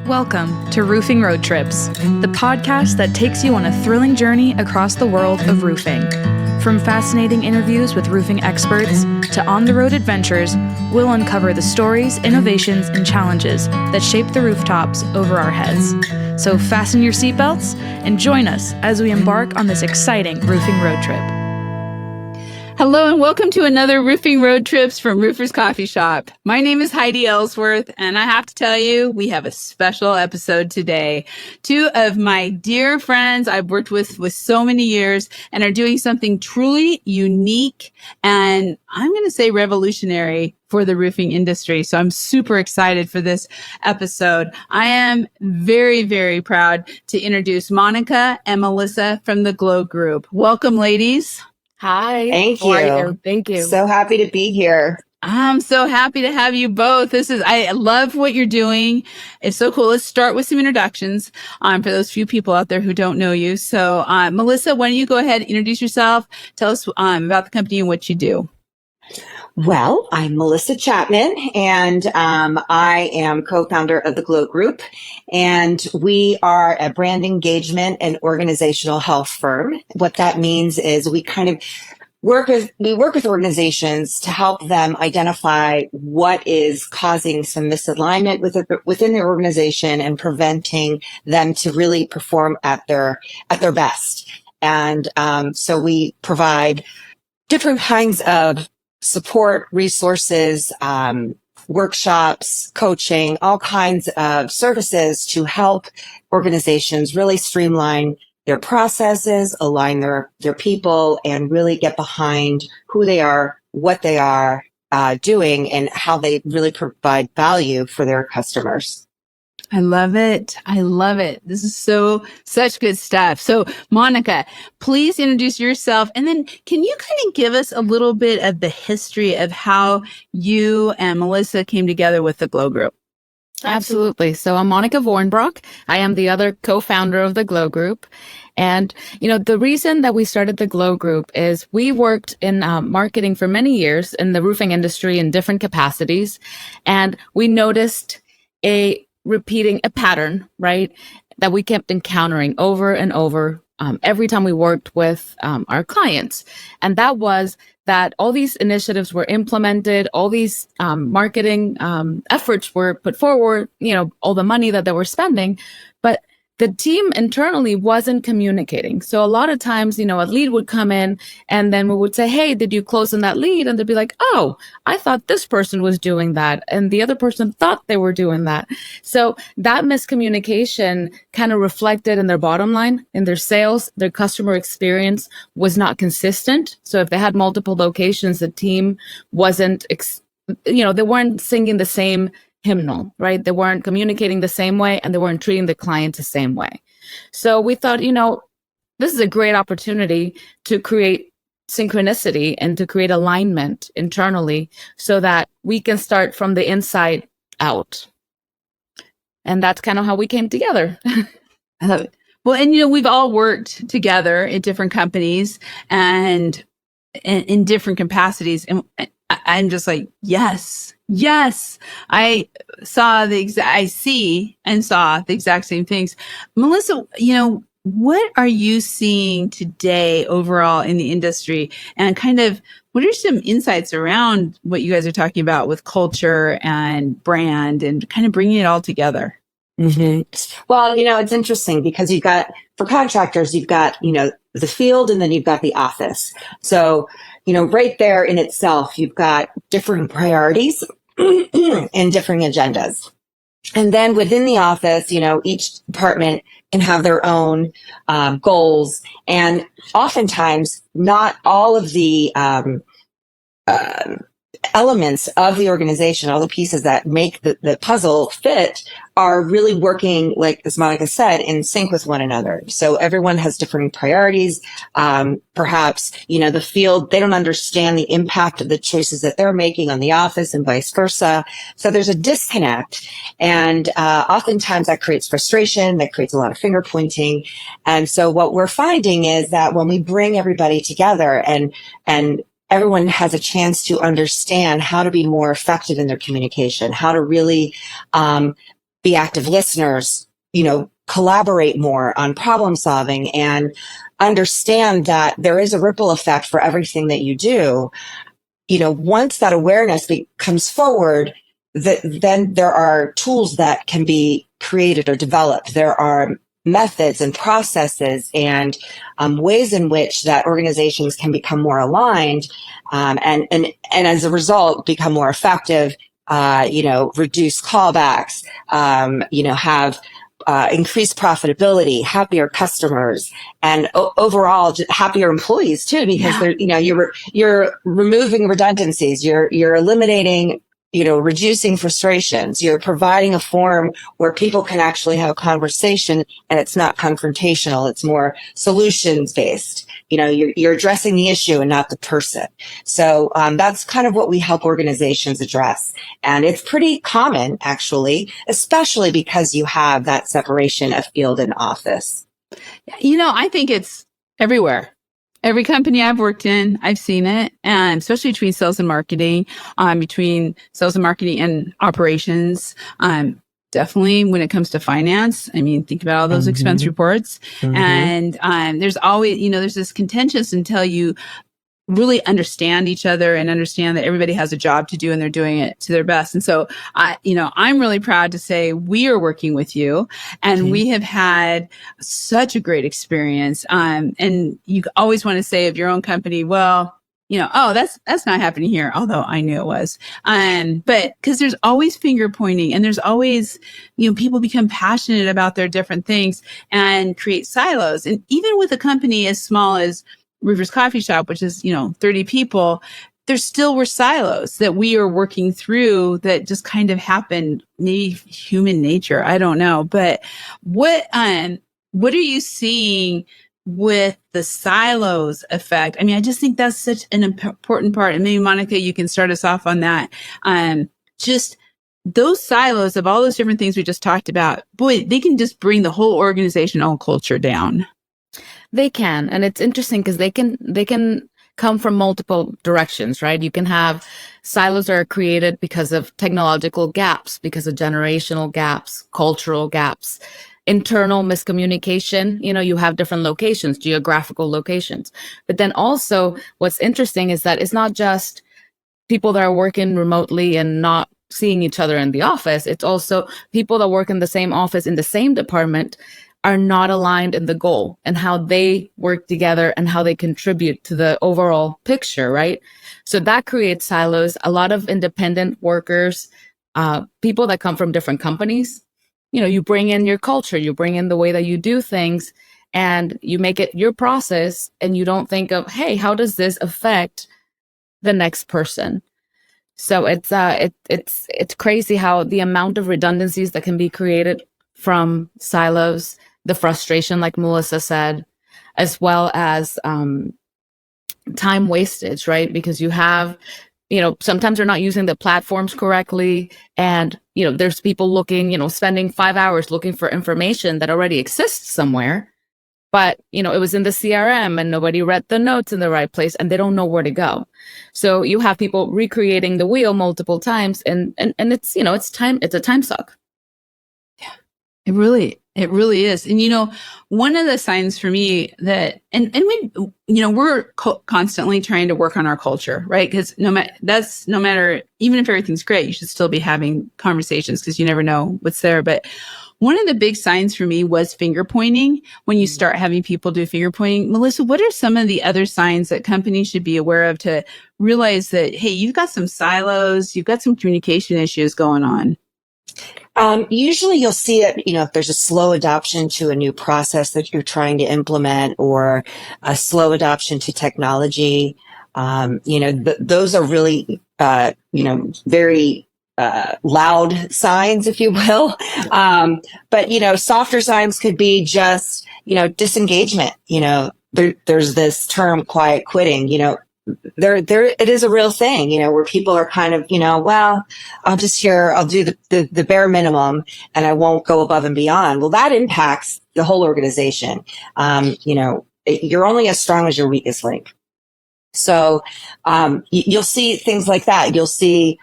Welcome to Roofing Road Trips, the podcast that takes you on a thrilling journey across the world of roofing. From fascinating interviews with roofing experts to on-the-road adventures, we'll uncover the stories, innovations, and challenges that shape the rooftops over our heads. So fasten your seatbelts and join us as we embark on this exciting roofing road trip. Hello and welcome to another Roofing Road Trips from Roofers Coffee Shop. My name is Heidi Ellsworth, and I have to tell you, we have a special episode today. Two of my dear friends I've worked with so many years and are doing something truly unique and I'm going to say revolutionary for the roofing industry. So I'm super excited for this episode. I am very, very proud to introduce Monica and Melissa from the GLO Group. Welcome, ladies. Hi. Thank you. Thank you. So happy to be here. I'm so happy to have you both. I love what you're doing. It's so cool. Let's start with some introductions for those few people out there who don't know you. So, Melissa, why don't you go ahead and introduce yourself? Tell us about the company and what you do. Well, I'm Melissa Chapman, and I am co-founder of the GLO Group, and we are a brand engagement and organizational health firm. What that means is we work with organizations to help them identify what is causing some misalignment within their organization and preventing them to really perform at their best. And so we provide different kinds of support, resources, workshops, coaching, all kinds of services to help organizations really streamline their processes, align their people, and really get behind who they are, what they are doing, and how they really provide value for their customers. I love it. I love it. This is such good stuff. So, Monica, please introduce yourself. And then can you kind of give us a little bit of the history of how you and Melissa came together with the GLO Group? Absolutely. So I'm Monica Vornbrock. I am the other co-founder of the GLO Group. And, the reason that we started the GLO Group is we worked in marketing for many years in the roofing industry in different capacities. And we noticed repeating a pattern, right, that we kept encountering over and over every time we worked with our clients. And that was that all these initiatives were implemented, all these marketing efforts were put forward, all the money that they were spending, but the team internally wasn't communicating. So a lot of times, a lead would come in and then we would say, hey, did you close on that lead? And they'd be like, oh, I thought this person was doing that. And the other person thought they were doing that. So that miscommunication kind of reflected in their bottom line, in their sales. Their customer experience was not consistent. So if they had multiple locations, the team wasn't, they weren't singing the same hymnal, right? They weren't communicating the same way and they weren't treating the client the same way. So we thought, this is a great opportunity to create synchronicity and to create alignment internally so that we can start from the inside out. And that's kind of how we came together. I love it. Well, and we've all worked together at different companies and in different capacities. And I'm just like, yes. I saw the exact same things. Melissa, what are you seeing today overall in the industry, and kind of what are some insights around what you guys are talking about with culture and brand and kind of bringing it all together? Mm-hmm. Well, it's interesting because for contractors, you've got, the field and then you've got the office. So, right there in itself, you've got different priorities and different agendas. And then within the office, each department can have their own goals. And oftentimes, not all of the elements of the organization, all the pieces that make the puzzle fit, are really working, like as Monica said, in sync with one another. So everyone has different priorities. Perhaps, the field, they don't understand the impact of the choices that they're making on the office and vice versa. So there's a disconnect. And oftentimes that creates frustration, that creates a lot of finger pointing. And so what we're finding is that when we bring everybody together and everyone has a chance to understand how to be more effective in their communication, how to really be active listeners, collaborate more on problem solving, and understand that there is a ripple effect for everything that you do. Once that awareness comes forward, then there are tools that can be created or developed. There are methods and processes and ways in which that organizations can become more aligned, and as a result become more effective. Reduce callbacks. Have increased profitability, happier customers, and overall happier employees too, because you're removing redundancies, you're eliminating, reducing frustrations, you're providing a forum where people can actually have a conversation, and it's not confrontational, it's more solutions based. You're addressing the issue and not the person. So that's kind of what we help organizations address. And it's pretty common, actually, especially because you have that separation of field and office. I think it's everywhere. Every company I've worked in, I've seen it, and especially between sales and marketing, and operations. Definitely when it comes to finance, think about all those expense reports. And there's always, there's this contentious until you really understand each other and understand that everybody has a job to do and they're doing it to their best. And so I'm really proud to say we are working with you, and we have had such a great experience. And you always want to say of your own company, well, oh, that's not happening here. Although I knew it was. But because there's always finger pointing, and there's always, people become passionate about their different things and create silos. And even with a company as small as Roofer's Coffee Shop, which is, 30 people, there still were silos that we are working through that just kind of happened. Maybe human nature. I don't know. But what are you seeing with the silos effect? I just think that's such an important part. And maybe Monica, you can start us off on that. Just those silos of all those different things we just talked about, boy, they can just bring the whole organizational culture down. They can. And it's interesting because they can come from multiple directions, right? You can have silos that are created because of technological gaps, because of generational gaps, cultural gaps, internal miscommunication. You have different locations, geographical locations. But then also what's interesting is that it's not just people that are working remotely and not seeing each other in the office. It's also people that work in the same office, in the same department, are not aligned in the goal and how they work together and how they contribute to the overall picture, right? So that creates silos. A lot of independent workers, people that come from different companies, you bring in your culture, you bring in the way that you do things, and you make it your process, and you don't think of, hey, how does this affect the next person? So it's crazy how the amount of redundancies that can be created from silos, the frustration, like Melissa said, as well as time wastage, right? Because you have, sometimes they're not using the platforms correctly. And, there's people looking, spending 5 hours looking for information that already exists somewhere. But, it was in the CRM and nobody read the notes in the right place and they don't know where to go. So you have people recreating the wheel multiple times, and it's, it's a time suck. It really is. And, one of the signs for me that, and when, we're constantly trying to work on our culture, right? Because no matter, even if everything's great, you should still be having conversations because you never know what's there. But one of the big signs for me was finger pointing. When you start having people do finger pointing, Melissa, what are some of the other signs that companies should be aware of to realize that, hey, you've got some silos, you've got some communication issues going on? Usually you'll see it, if there's a slow adoption to a new process that you're trying to implement, or a slow adoption to technology. Those are really, very loud signs, if you will. But, softer signs could be just, disengagement. There's this term, quiet quitting, there it is a real thing, where people are kind of, well, I'll do the bare minimum and I won't go above and beyond. Well, that impacts the whole organization. You're only as strong as your weakest link. So, you'll see things like that. You'll see,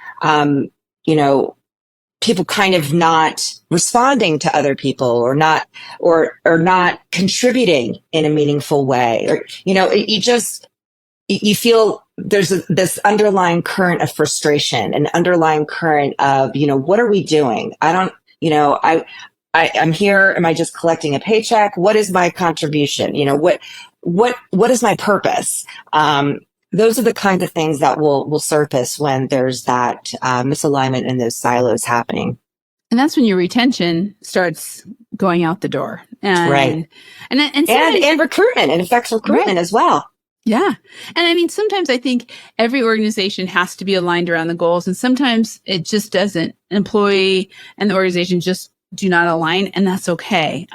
people kind of not responding to other people or not contributing in a meaningful way, or you feel there's this underlying current of frustration, an underlying current of, what are we doing? I don't, I'm here. Am I just collecting a paycheck? What is my contribution? What is my purpose? Those are the kinds of things that will surface when there's that misalignment and those silos happening. And that's when your retention starts going out the door. Right. And recruitment, it affects recruitment as well. Yeah. And I mean, sometimes I think every organization has to be aligned around the goals, and sometimes it just doesn't. An employee and the organization just do not align, and that's okay.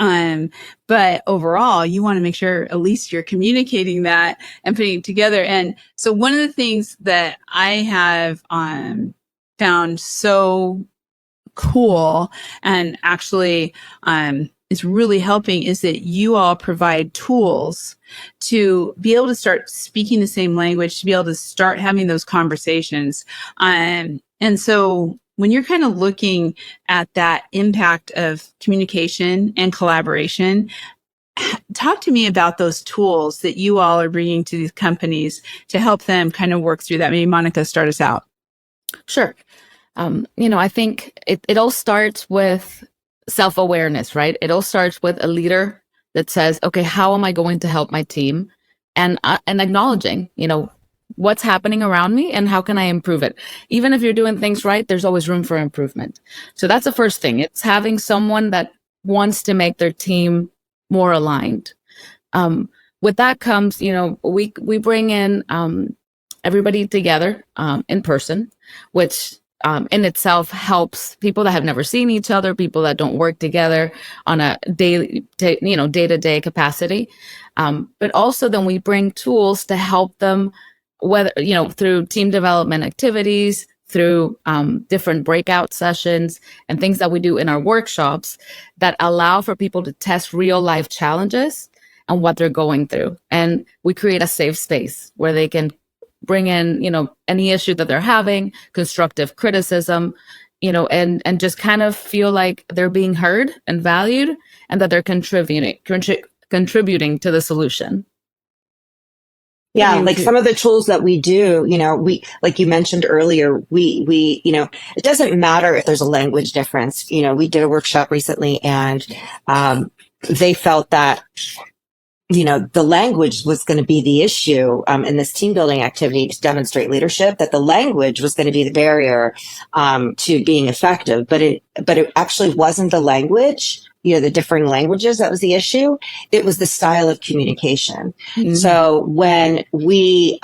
But overall, you want to make sure at least you're communicating that and putting it together. And so one of the things that I have found so cool and actually is really helping is that you all provide tools to be able to start speaking the same language, to be able to start having those conversations. And so when you're kind of looking at that impact of communication and collaboration, talk to me about those tools that you all are bringing to these companies to help them kind of work through that. Maybe Monica, start us out. Sure. I think it all starts with self-awareness, right? It all starts with a leader that says, okay, how am I going to help my team? And acknowledging, what's happening around me and how can I improve it? Even if you're doing things right, there's always room for improvement. So that's the first thing. It's having someone that wants to make their team more aligned. With that comes, we bring in everybody together in person, which in itself helps people that have never seen each other, people that don't work together on a day-to-day capacity. But also then we bring tools to help them, whether, through team development activities, through different breakout sessions and things that we do in our workshops that allow for people to test real life challenges and what they're going through. And we create a safe space where they can bring in, any issue that they're having, constructive criticism, and just kind of feel like they're being heard and valued and that they're contributing to the solution. Yeah, like some of the tools that we do, we, like you mentioned earlier, we, it doesn't matter if there's a language difference. We did a workshop recently and they felt that the language was going to be the issue in this team building activity to demonstrate leadership, that the language was going to be the barrier to being effective. But it actually wasn't the language, the differing languages that was the issue. It was the style of communication. Mm-hmm. So when we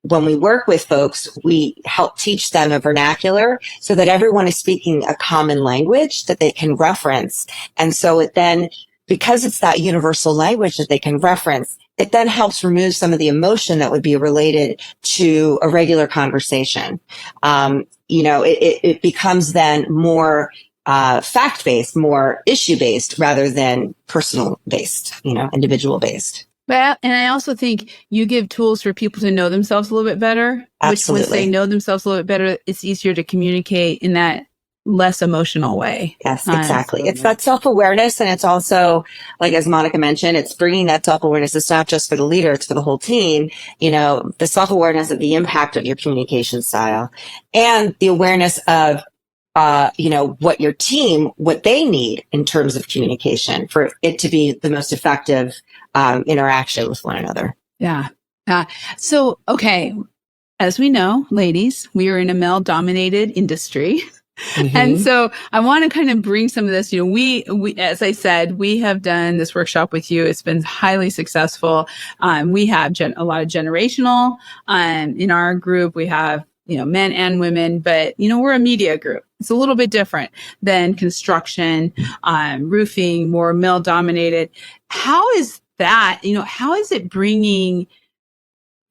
work with folks, we help teach them a vernacular so that everyone is speaking a common language that they can reference. And so it then, because it's that universal language that they can reference, it then helps remove some of the emotion that would be related to a regular conversation. It becomes then more fact-based, more issue-based rather than personal-based, individual-based. Well, and I also think you give tools for people to know themselves a little bit better. Absolutely. Which once they know themselves a little bit better, it's easier to communicate in that less emotional way. Yes, exactly. It's that self-awareness. And it's also, like, as Monica mentioned, it's bringing that self-awareness. It's not just for the leader, it's for the whole team. The self-awareness of the impact of your communication style and the awareness of, what your team, what they need in terms of communication for it to be the most effective, interaction with one another. Yeah. So, okay. As we know, ladies, we are in a male-dominated industry. Mm-hmm. And so I want to kind of bring some of this, we, as I said, we have done this workshop with you. It's been highly successful. We have a lot of generational, in our group. We have, men and women, but, we're a media group. It's a little bit different than construction, roofing, more male dominated. How is that, how is it bringing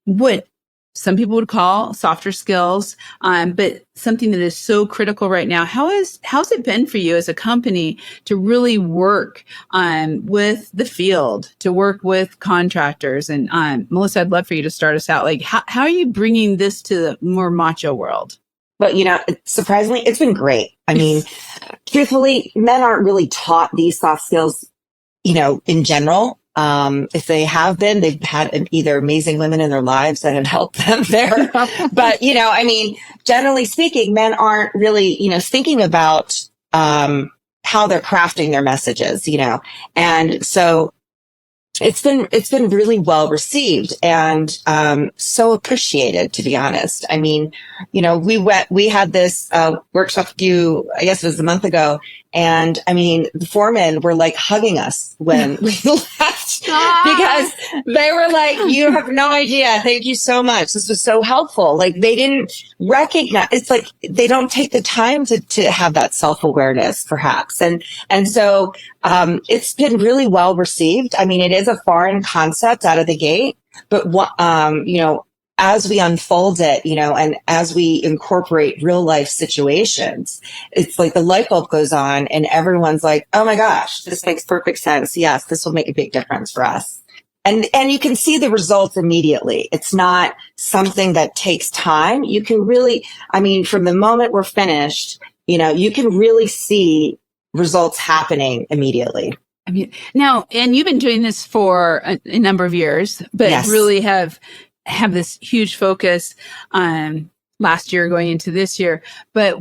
what some people would call softer skills, but something that is so critical right now? How's it been for you as a company to really work with the field, to work with contractors? And Melissa, I'd love for you to start us out. Like, how are you bringing this to the more macho world? But, surprisingly, it's been great. I mean, truthfully, men aren't really taught these soft skills, in general. If they have been, they've had either amazing women in their lives that have helped them there. But, I mean, generally speaking, men aren't really, thinking about, how they're crafting their messages, and so it's been really well received and so appreciated, to be honest. I mean, we had this workshop I guess it was a month ago, and I mean, the foremen were like hugging us when we left because they were like, "You have no idea. Thank you so much. This was so helpful." Like they didn't recognize. It's like they don't take the time to have that self-awareness, perhaps, and so. It's been really well received. I mean, it is a foreign concept out of the gate, but as we unfold it, and as we incorporate real life situations, it's like the light bulb goes on and everyone's like, "Oh my gosh, this makes perfect sense. Yes, this will make a big difference for us." And you can see the results immediately. It's not something that takes time. You can really, I mean, from the moment we're finished, you can really see results happening immediately. I mean, now, and you've been doing this for a number of years, but Yes. really have this huge focus on last year going into this year. But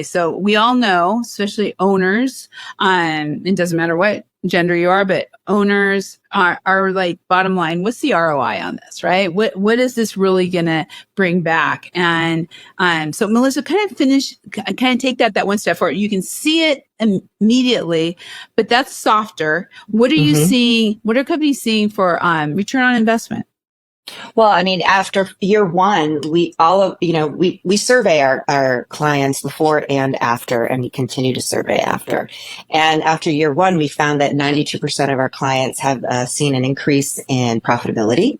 so we all know, especially owners, it doesn't matter what gender you are, but owners are like, bottom line, what's the ROI on this, right? What is this really going to bring back? And so Melissa, kind of take that one step forward. You can see it immediately, but that's softer. What are you seeing? What are companies seeing for return on investment? Well, I mean, after year one, we survey our clients before and after, and we continue to survey after. And after year one, we found that 92% of our clients have seen an increase in profitability.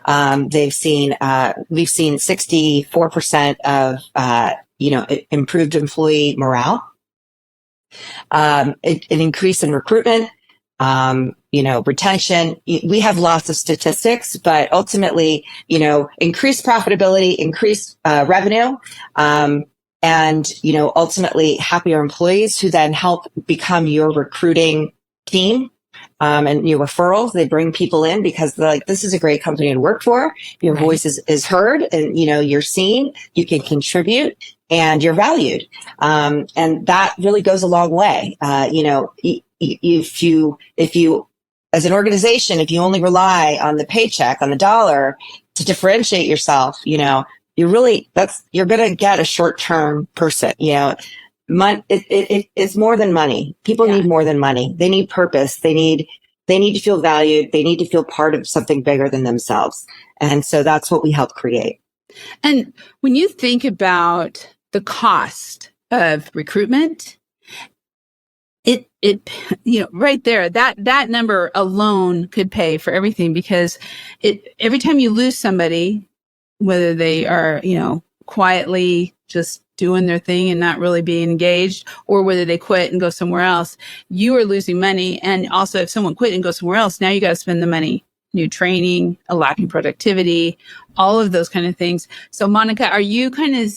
We've seen 64% of, improved employee morale, an increase in recruitment, retention. We have lots of statistics, but ultimately, increased profitability, increased revenue, and, ultimately happier employees who then help become your recruiting team. And your referrals, they bring people in because they're like, this is a great company to work for. Your voice is heard and, you're seen, you can contribute and you're valued. And that really goes a long way. If you, as an organization, if you only rely on the paycheck, on the dollar to differentiate yourself, you're going to get a short-term person, it's more than money. People need more than money. They need purpose. They need to feel valued. They need to feel part of something bigger than themselves. And so that's what we help create. And when you think about the cost of recruitment, it right there, that number alone could pay for everything, because every time you lose somebody, whether they are, quietly just doing their thing and not really being engaged, or whether they quit and go somewhere else, you are losing money. And also, if someone quit and goes somewhere else, now you got to spend the money, new training, a lack in productivity, all of those kind of things. So Monica, are you kind of,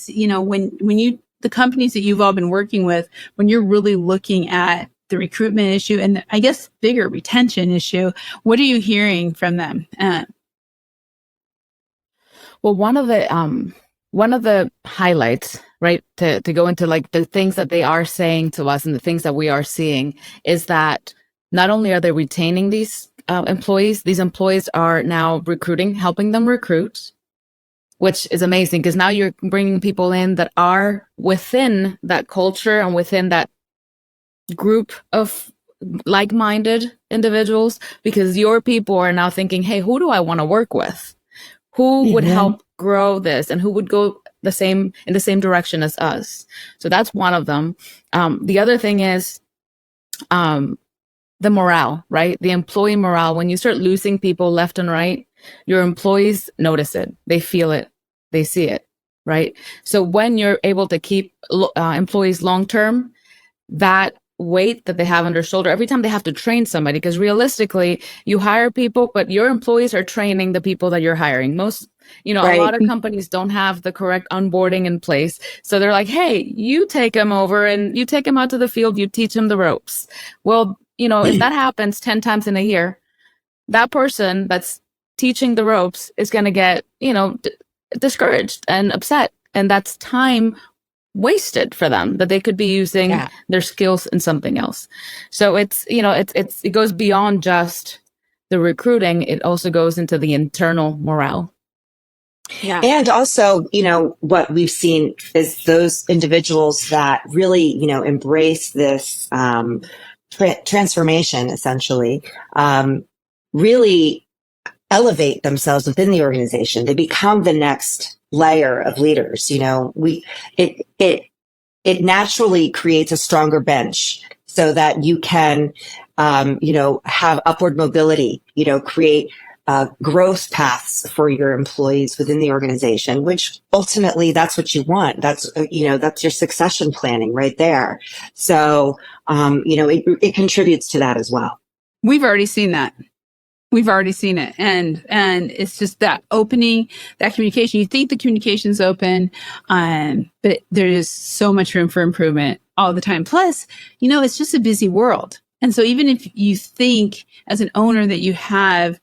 when you, the companies that you've all been working with, when you're really looking at the recruitment issue and I guess bigger retention issue, what are you hearing from them? Well, one of the highlights, right, to go into like the things that they are saying to us and the things that we are seeing is that not only are they retaining these employees are now recruiting, helping them recruit, which is amazing because now you're bringing people in that are within that culture and within that group of like-minded individuals, because your people are now thinking, hey, who do I want to work with? Who would help grow this and who would go in the same direction as us? So that's one of them. The other thing is the morale, right? The employee morale. When you start losing people left and right, your employees notice it. They feel it. They see it, right? So when you're able to keep employees long-term, that weight that they have on their shoulder every time they have to train somebody, because realistically you hire people, but your employees are training the people that you're hiring. Most, a lot of companies don't have the correct onboarding in place, so they're like, hey, you take them over and you take them out to the field, you teach them the ropes. Well, if that happens 10 times in a year, that person that's teaching the ropes is going to get discouraged and upset, and that's time wasted for them that they could be using their skills in something else. So it goes beyond just the recruiting. It also goes into the internal morale. Yeah. And also, what we've seen is those individuals that really, embrace this transformation, essentially, really elevate themselves within the organization. They become the next layer of leaders. It naturally creates a stronger bench so that you can, have upward mobility, create growth paths for your employees within the organization, which ultimately that's what you want. That's your succession planning right there. So, it contributes to that as well. We've already seen that. We've already seen it. And it's just that opening, that communication. You think the communication's open, but there is so much room for improvement all the time. Plus, it's just a busy world. And so even if you think as an owner that you have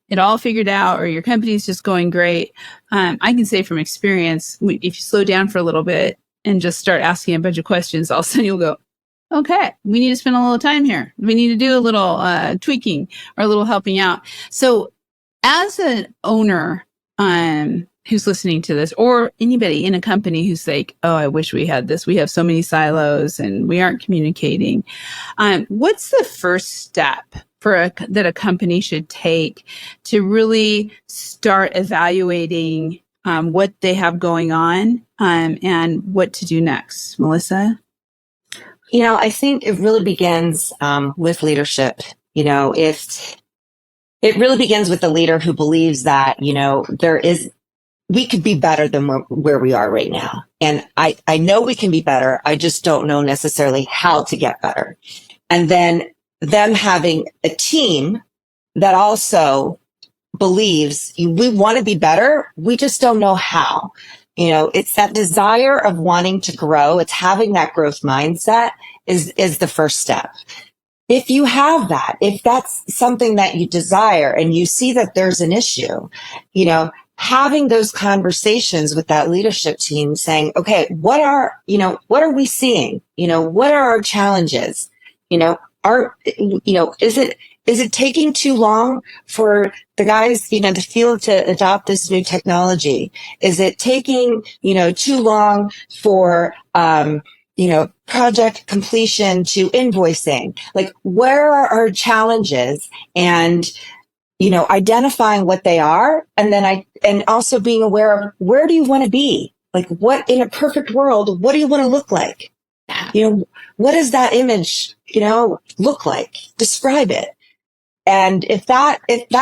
it all figured out or your company's just going great, I can say from experience, if you slow down for a little bit and just start asking a bunch of questions, all of a sudden you'll go, okay, we need to spend a little time here. We need to do a little tweaking or a little helping out. So as an owner who's listening to this, or anybody in a company who's like, oh, I wish we had this. We have so many silos and we aren't communicating. What's the first step that a company should take to really start evaluating what they have going on and what to do next? Melissa? I think it really begins with leadership. If it really begins with the leader who believes that, we could be better than where we are right now. And I know we can be better. I just don't know necessarily how to get better. And then them having a team that also believes we want to be better. We just don't know how. It's that desire of wanting to grow. It's having that growth mindset is the first step. If you have that, if that's something that you desire and you see that there's an issue, having those conversations with that leadership team saying, okay, what are we seeing? What are our challenges? Is it taking too long for the guys, the field to adopt this new technology? Is it taking, too long for, project completion to invoicing? Like, where are our challenges? And, identifying what they are. And then and also being aware of where do you want to be? Like, what in a perfect world, what do you want to look like? What does that image, look like? Describe it. And if that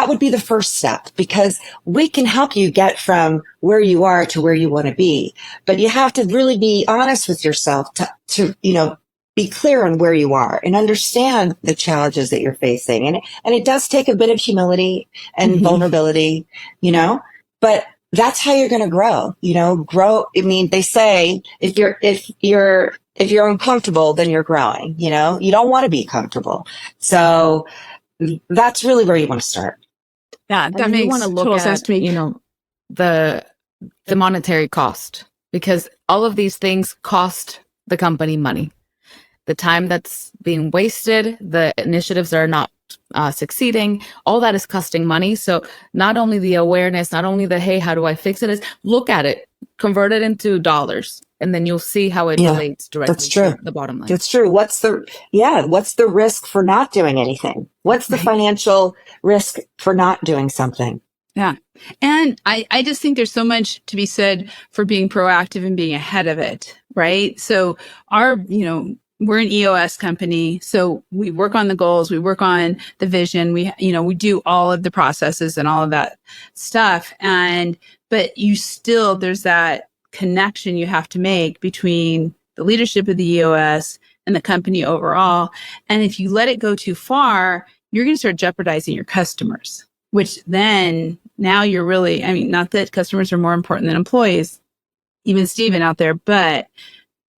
would be the first step, because we can help you get from where you are to where you want to be, but you have to really be honest with yourself to be clear on where you are and understand the challenges that you're facing. And it does take a bit of humility and vulnerability, but that's how you're going to grow, grow. I mean, they say if you're uncomfortable, then you're growing, you don't want to be comfortable. So that's really where you want to start. Yeah, that makes total sense to me. The monetary cost, because all of these things cost the company money. The time that's being wasted, the initiatives that are not succeeding, all that is costing money. So not only the awareness, not only the, hey, how do I fix it, is look at it, convert it into dollars. And then you'll see how it relates directly to the bottom line. That's true. What's the risk for not doing anything? What's the financial risk for not doing something? Yeah. And I just think there's so much to be said for being proactive and being ahead of it, right? So we're an EOS company, so we work on the goals, we work on the vision, we do all of the processes and all of that stuff. But there's that connection you have to make between the leadership of the EOS and the company overall. And if you let it go too far, you're going to start jeopardizing your customers, which then now you're really, I mean, not that customers are more important than employees, even Steven out there, but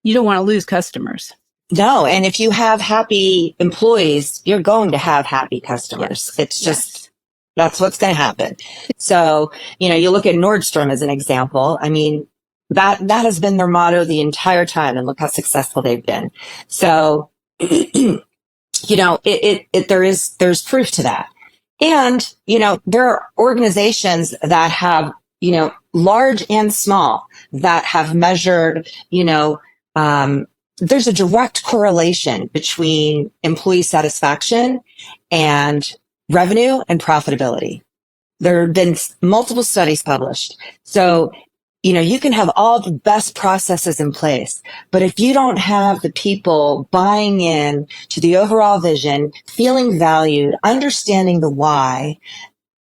you don't want to lose customers. No. And if you have happy employees, you're going to have happy customers. Yes. It's just, that's what's going to happen. So, you look at Nordstrom as an example. I mean, that has been their motto the entire time, and look how successful they've been. So, there's proof to that. And, there are organizations that have, large and small, that have measured, there's a direct correlation between employee satisfaction and revenue and profitability. There have been multiple studies published. So, you can have all the best processes in place, but if you don't have the people buying in to the overall vision, feeling valued, understanding the why,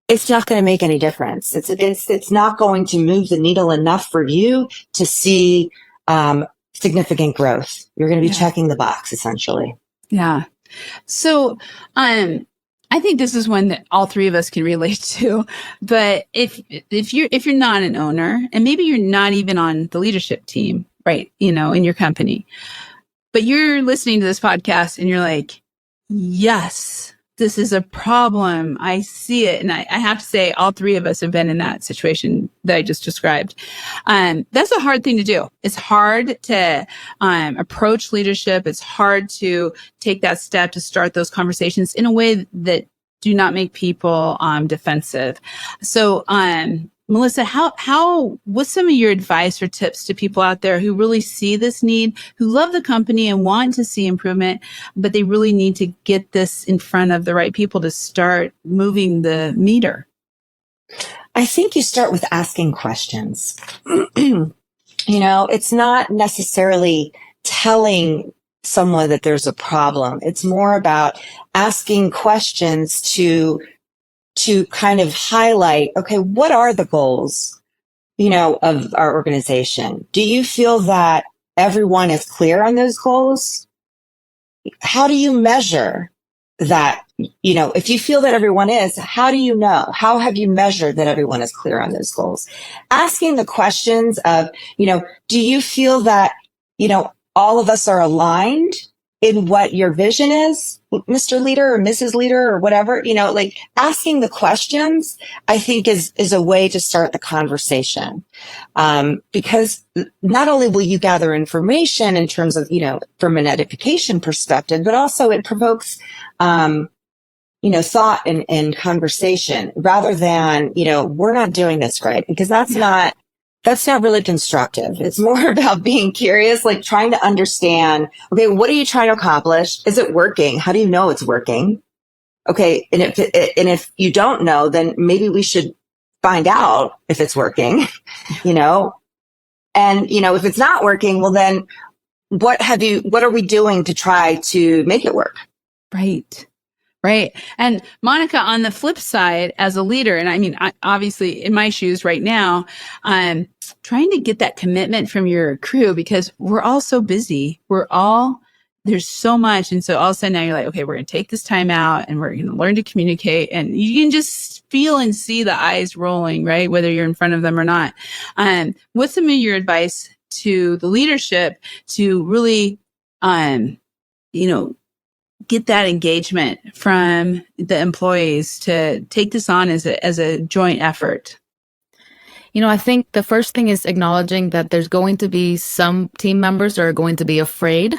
it's not going to make any difference. It's not going to move the needle enough for you to see significant growth. You're going to be checking the box, essentially. Yeah. So, I think this is one that all three of us can relate to. But if you're not an owner, and maybe you're not even on the leadership team, right? In your company, but you're listening to this podcast and you're like, yes, this is a problem. I see it. And I have to say, all three of us have been in that situation that I just described. That's a hard thing to do. It's hard to approach leadership. It's hard to take that step to start those conversations in a way that do not make people defensive. So, Melissa, what's some of your advice or tips to people out there who really see this need, who love the company and want to see improvement, but they really need to get this in front of the right people to start moving the meter? I think you start with asking questions. It's not necessarily telling someone that there's a problem. It's more about asking questions to kind of highlight, okay, what are the goals, of our organization? Do you feel that everyone is clear on those goals? How do you measure that? If you feel that everyone is, how do you know? How have you measured that everyone is clear on those goals? Asking the questions of, do you feel that, all of us are aligned in what your vision is, Mr. Leader or Mrs. Leader or whatever, asking the questions, I think is a way to start the conversation. Because not only will you gather information in terms of, from an edification perspective, but also it provokes, thought and conversation rather than, we're not doing this right, because that's not really constructive. It's more about being curious, like trying to understand, okay, what are you trying to accomplish? Is it working? How do you know it's working? Okay. And if you don't know, then maybe we should find out if it's working, and, if it's not working, well, then what are we doing to try to make it work? Right. Right. And Monica, on the flip side, as a leader, and I mean, obviously in my shoes right now, I'm trying to get that commitment from your crew, because we're all so busy. There's so much. And so all of a sudden now you're like, okay, we're going to take this time out and we're going to learn to communicate. And you can just feel and see the eyes rolling, right? Whether you're in front of them or not. What's some of your advice to the leadership to really, get that engagement from the employees to take this on as a joint effort? I think the first thing is acknowledging that there's going to be some team members that are going to be afraid,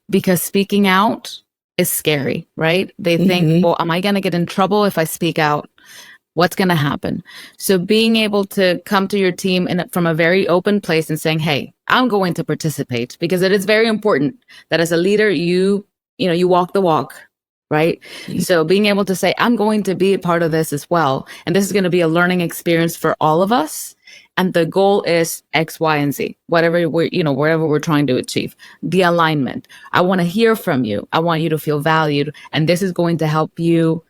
because speaking out is scary, right? They think, well, am I going to get in trouble if I speak out? What's going to happen? So being able to come to your team from a very open place and saying, hey, I'm going to participate, because it is very important that as a leader, you walk the walk, right? So being able to say, I'm going to be a part of this as well. And this is going to be a learning experience for all of us. And the goal is X, Y, and Z, whatever wherever we're trying to achieve. The alignment. I want to hear from you. I want you to feel valued. And this is going to help you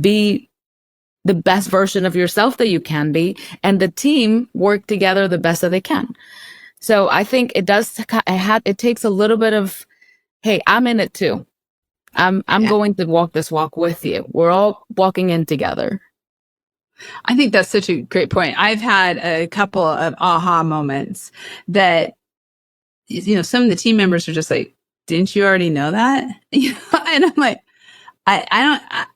be the best version of yourself that you can be. And the team work together the best that they can. So I think it takes a little bit of hey, I'm in it too. I'm going to walk this walk with you. We're all walking in together. I think that's such a great point. I've had a couple of aha moments that, some of the team members are just like, didn't you already know that? And I'm like,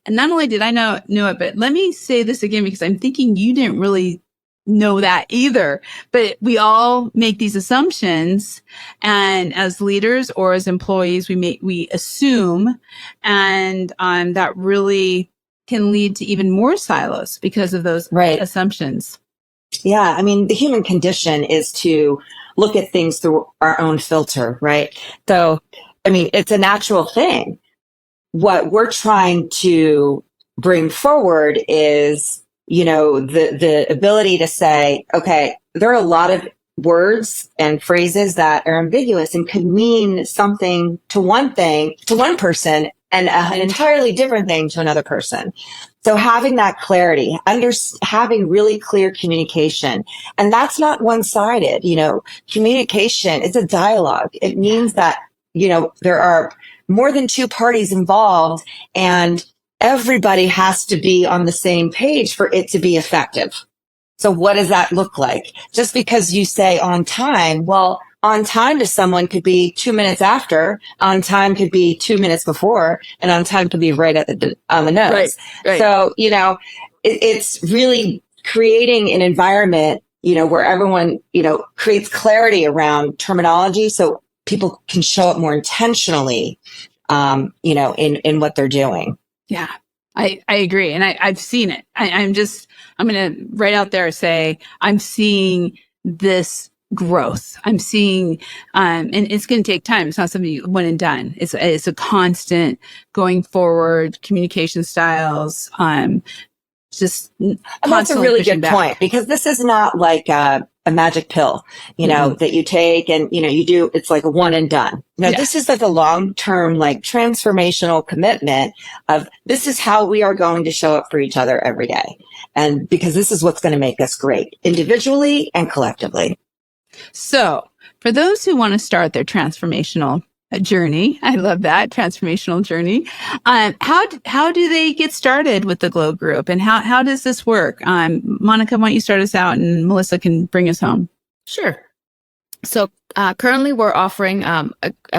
not only did I know it, but let me say this again, because I'm thinking you didn't really know that either. But we all make these assumptions, and as leaders or as employees, we assume, and that really can lead to even more silos because of those assumptions. Yeah. I mean, the human condition is to look at things through our own filter, right? So, I mean, it's a natural thing. What we're trying to bring forward is, the ability to say, okay, there are a lot of words and phrases that are ambiguous and could mean something to one person, and an entirely different thing to another person. So having that clarity, having really clear communication, and that's not one-sided. Communication, it's a dialogue. It means that, there are more than two parties involved, and everybody has to be on the same page for it to be effective. So what does that look like? Just because you say on time, well, on time to someone could be 2 minutes after, on time could be 2 minutes before, and on time could be right on the nose. Right. So, it's really creating an environment, where everyone, creates clarity around terminology so people can show up more intentionally, in what they're doing. Yeah, I agree. And I've seen it. I'm going to right out there say, I'm seeing this growth. I'm seeing, and it's going to take time. It's not something one and done. It's a constant going forward communication styles. Just and that's a really good point, because this is not like a magic pill, that you take and, you do, it's like a one and done. No, This is like a long-term, like transformational commitment of this is how we are going to show up for each other every day. And because this is what's going to make us great individually and collectively. So for those who want to start their transformational journey, I love that transformational journey. How do they get started with the GLO Group, and how does this work? Monica, why don't you start us out, and Melissa can bring us home? Sure. So currently we're offering a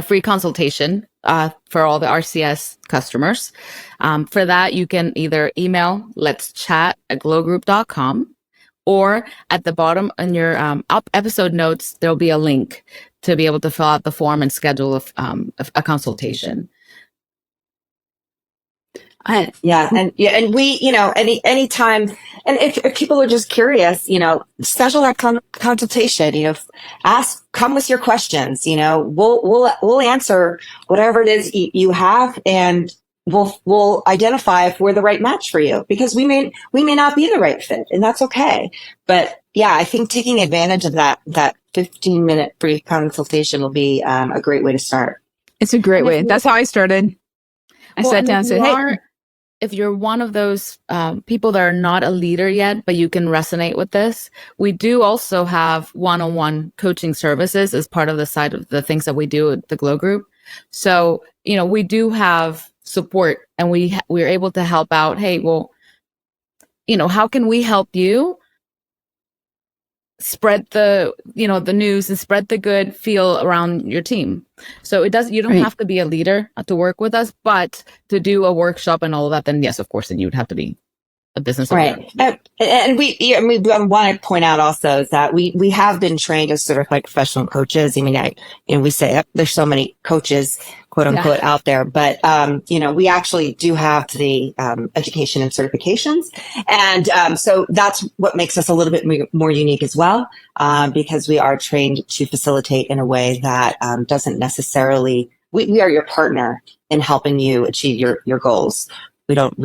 free consultation for all the RCS customers. For that, you can either email letschat@glogroup.com, or at the bottom in your episode notes, there'll be a link to be able to fill out the form and schedule a consultation. And we, anytime, and if people are just curious, schedule that consultation, come with your questions, we'll answer whatever it is you have, and we'll identify if we're the right match for you, because we may not be the right fit, and that's okay. But yeah, I think taking advantage of that 15-minute free consultation will be a great way to start. It's a great way. That's how I started. I sat down and said, hey, if you're one of those people that are not a leader yet, but you can resonate with this, we do also have one-on-one coaching services as part of the side of the things that we do at the GLO Group. So, we do have support, and we're able to help out. Hey, well, how can we help you spread the news and spread the good feel around your team? So you don't have to be a leader to work with us, but to do a workshop and all of that, then yes, of course, then you would have to be a business owner. Right. And we want to point out also is that we have been trained as sort of like professional coaches. I mean, we say there's so many coaches, quote unquote, out there, but, we actually do have the, education and certifications. And, so that's what makes us a little bit more unique as well, because we are trained to facilitate in a way that, doesn't necessarily, we are your partner in helping you achieve your goals. We don't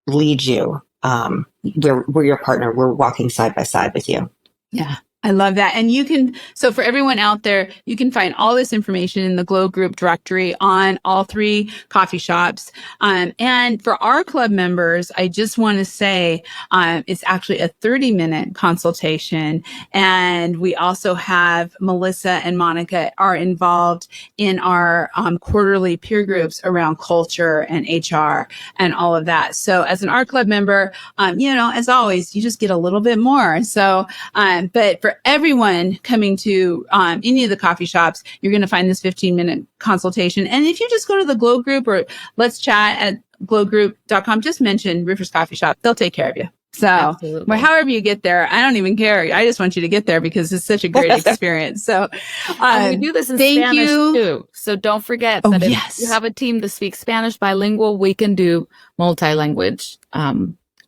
lead you. We're your partner. We're walking side by side with you. Yeah. I love that. And so for everyone out there, you can find all this information in the GLO Group directory on all 3 coffee shops. And for our club members, I just want to say, it's actually a 30-minute consultation. And we also have Melissa and Monica are involved in our quarterly peer groups around culture and HR and all of that. So as an art club member, as always, you just get a little bit more. So, but for everyone coming to any of the coffee shops, you're going to find this 15-minute consultation. And if you just go to the GLO Group or let's chat at glogroup.com, just mention Roofers Coffee Shop. They'll take care of you. So however you get there, I don't even care. I just want you to get there because it's such a great experience. So we do this in Spanish too. So don't forget that if you have a team that speaks Spanish bilingual, we can do multi-language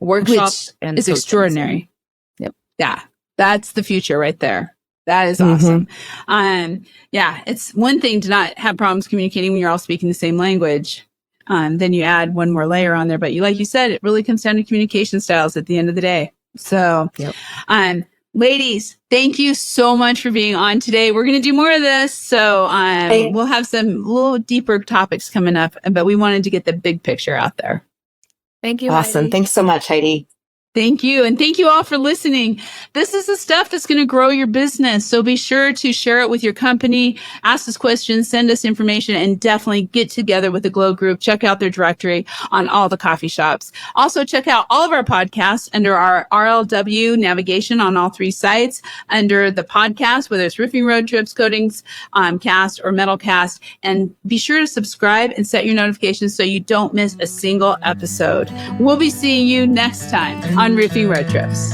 workshops. And it's extraordinary. Yep. Yeah. That's the future right there. That is awesome. It's one thing to not have problems communicating when you're all speaking the same language. Then you add one more layer on there. But like you said, it really comes down to communication styles at the end of the day. So, ladies, thank you so much for being on today. We're going to do more of this. So we'll have some little deeper topics coming up, but we wanted to get the big picture out there. Thank you. Awesome. Heidi. Thanks so much, Heidi. Thank you. And thank you all for listening. This is the stuff that's going to grow your business. So be sure to share it with your company, ask us questions, send us information, and definitely get together with the GLO Group. Check out their directory on all the coffee shops. Also, check out all of our podcasts under our RLW navigation on all 3 sites under the podcast, whether it's Roofing Road Trips, Coatings Cast, or Metal Cast. And be sure to subscribe and set your notifications so you don't miss a single episode. We'll be seeing you next time on Roofing Road Trips.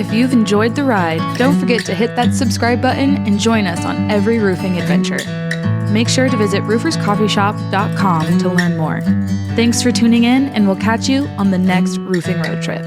If you've enjoyed the ride, don't forget to hit that subscribe button and join us on every roofing adventure. Make sure to visit rooferscoffeeshop.com to learn more. Thanks for tuning in, and we'll catch you on the next Roofing Road Trip.